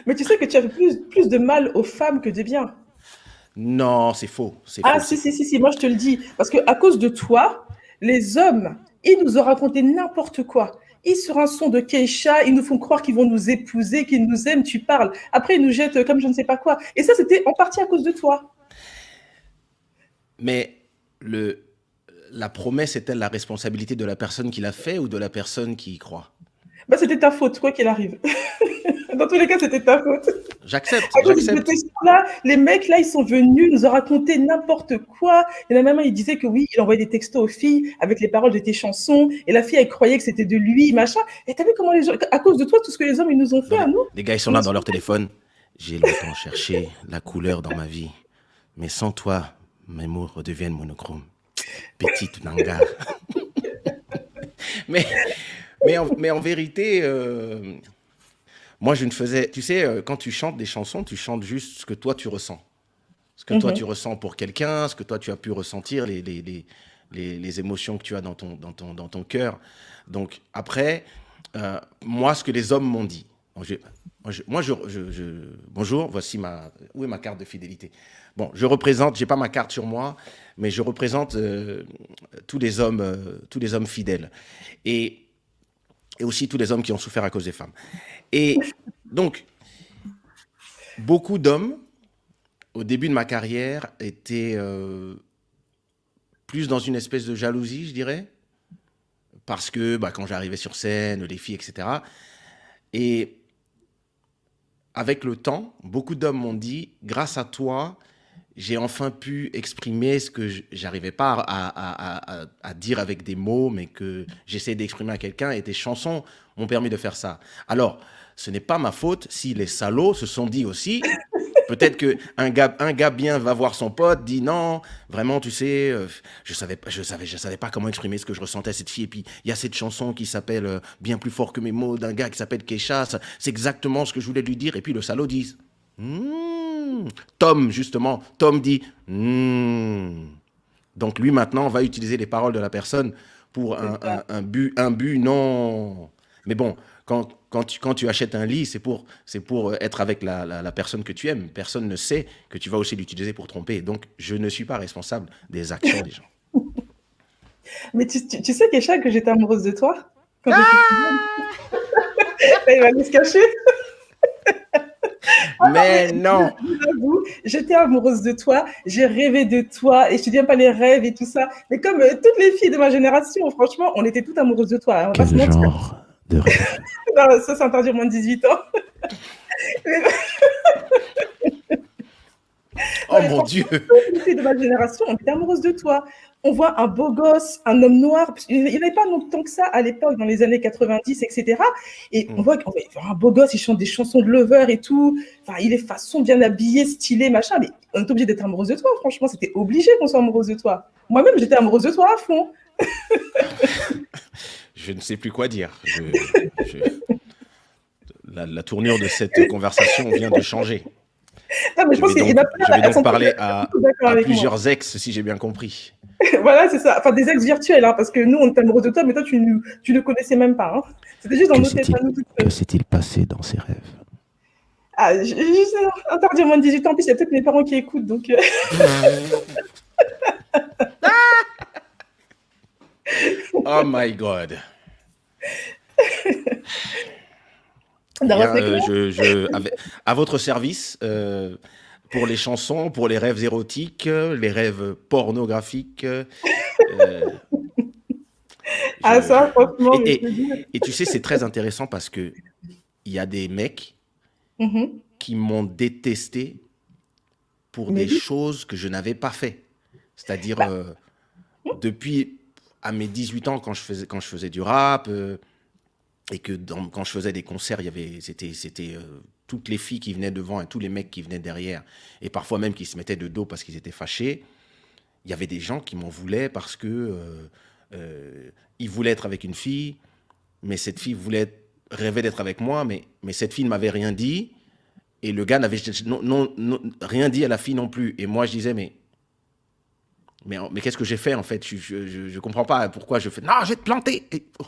Mais tu sais que tu as fait plus de mal aux femmes que de bien. Non, c'est faux, c'est Ah, faux, si, c'est si, faux. si, si, moi je te le dis. Parce qu'à cause de toi, les hommes, ils nous ont raconté n'importe quoi. Ils, sur un son de Keisha, ils nous font croire qu'ils vont nous épouser, qu'ils nous aiment, tu parles. Après, ils nous jettent comme je ne sais pas quoi. Et ça, c'était en partie à cause de toi. Mais le, la promesse est-elle la responsabilité de la personne qui l'a fait ou de la personne qui y croit? Bah, c'était ta faute, quoi qu'il arrive. Dans tous les cas, c'était ta faute. J'accepte, À cause de j'accepte. tes là, les mecs, là, ils sont venus, nous ont raconté n'importe quoi. Il y en a même un, il disait que oui, il envoyait des textos aux filles avec les paroles de tes chansons. Et la fille, elle croyait que c'était de lui, machin. Et t'as vu comment les gens, à cause de toi, tout ce que les hommes, ils nous ont fait Non, à mais nous, les gars, ils sont ils là nous dans sont... leur téléphone. J'ai longtemps cherché la couleur dans ma vie. Mais sans toi, mes mots redeviennent monochromes. Petite nanga. Mais, mais en vérité, moi, je ne faisais. Tu sais, quand tu chantes des chansons, tu chantes juste ce que toi, tu ressens. Ce que toi, tu Mhm. ressens pour quelqu'un, ce que toi, tu as pu ressentir, les émotions que tu as dans ton cœur. Donc, après, moi, ce que les hommes m'ont dit. Donc, bonjour, voici ma. Où est ma carte de fidélité? Bon, je représente, j'ai pas ma carte sur moi, mais je représente tous les hommes fidèles. Et, et aussi tous les hommes qui ont souffert à cause des femmes. Et donc, beaucoup d'hommes, au début de ma carrière, étaient plus dans une espèce de jalousie, je dirais, parce que bah, quand j'arrivais sur scène, les filles, etc. Et avec le temps, beaucoup d'hommes m'ont dit, grâce à toi, j'ai enfin pu exprimer ce que j'arrivais pas à dire avec des mots, mais que j'essayais d'exprimer à quelqu'un, et tes chansons m'ont permis de faire ça. Alors, ce n'est pas ma faute si les salauds se sont dit aussi, peut-être un gars bien va voir son pote, dit non, vraiment, tu sais, je savais pas comment exprimer ce que je ressentais à cette fille. Et puis, il y a cette chanson qui s'appelle Bien plus fort que mes mots, d'un gars qui s'appelle Keisha. C'est exactement ce que je voulais lui dire. Et puis, le salaud dit, Tom, justement, Tom dit, donc lui, maintenant, va utiliser les paroles de la personne pour C'est ça. un but non. Mais bon, quand tu achètes un lit, c'est pour être avec la personne que tu aimes. Personne ne sait que tu vas aussi l'utiliser pour tromper. Donc, je ne suis pas responsable des actions des gens. Mais tu sais, Keisha, que j'étais amoureuse de toi quand j'étais plus jeune. Là, il va aller se cacher. Ah non, mais Mais non. j'avoue, j'étais amoureuse de toi, j'ai rêvé de toi, et je te dis même pas les rêves et tout ça. Mais comme toutes les filles de ma génération, franchement, on était toutes amoureuses de toi, hein, on va pas se Quel mentir. genre de rêve? Non, ça, c'est interdit au moins de 18 ans. Mais, non, Oh mais mon franchement, Dieu. toutes les filles de ma génération, on était amoureuses de toi. On voit un beau gosse, un homme noir, parce qu'il n'y avait pas longtemps que ça à l'époque, dans les années 90, etc. Et on voit un beau gosse, il chante des chansons de lover et tout. Enfin, il est façon bien habillé, stylé, machin. Mais on est obligé d'être amoureuse de toi, franchement. C'était obligé qu'on soit amoureuse de toi. Moi-même, j'étais amoureuse de toi à fond. Je ne sais plus quoi dire. La tournure de cette conversation vient de changer. Non, mais je pense qu'il y en a plein, Je vais elles donc sont pas parler tous d'accord à avec moi. plusieurs ex, si j'ai bien compris. Voilà, c'est ça. Enfin, des ex virtuels, hein, parce que nous, on était amoureux de toi, mais toi, tu ne connaissais même pas. Hein. C'était juste dans Que nos têtes s'est-il à nous toutes que seules. s'est-il passé dans ses rêves? Ah, juste interdit à moins de 18 ans. En plus, il y a peut-être mes parents qui écoutent. Donc, Oh my God. d'avoir Bien, fait clair. à votre service, pour les chansons, pour les rêves érotiques, les rêves pornographiques. Ah, Je, je- ça, franchement, mais je et, te dis. et tu sais, c'est très intéressant parce que il y a des mecs Mhm. qui m'ont détesté pour Mais des oui. choses que je n'avais pas fait. C'est-à-dire, Bah, depuis à mes 18 ans, quand je faisais du rap, et que quand je faisais des concerts, c'était toutes les filles qui venaient devant et tous les mecs qui venaient derrière, et parfois même qui se mettaient de dos parce qu'ils étaient fâchés. Il y avait des gens qui m'en voulaient parce que ils voulaient être avec une fille, mais cette fille rêvait d'être avec moi, mais cette fille ne m'avait rien dit, et le gars n'avait rien dit à la fille non plus. Et moi, je disais, mais qu'est-ce que j'ai fait en fait? Je comprends pas pourquoi je fais. Non, je vais te planter. Et, oh.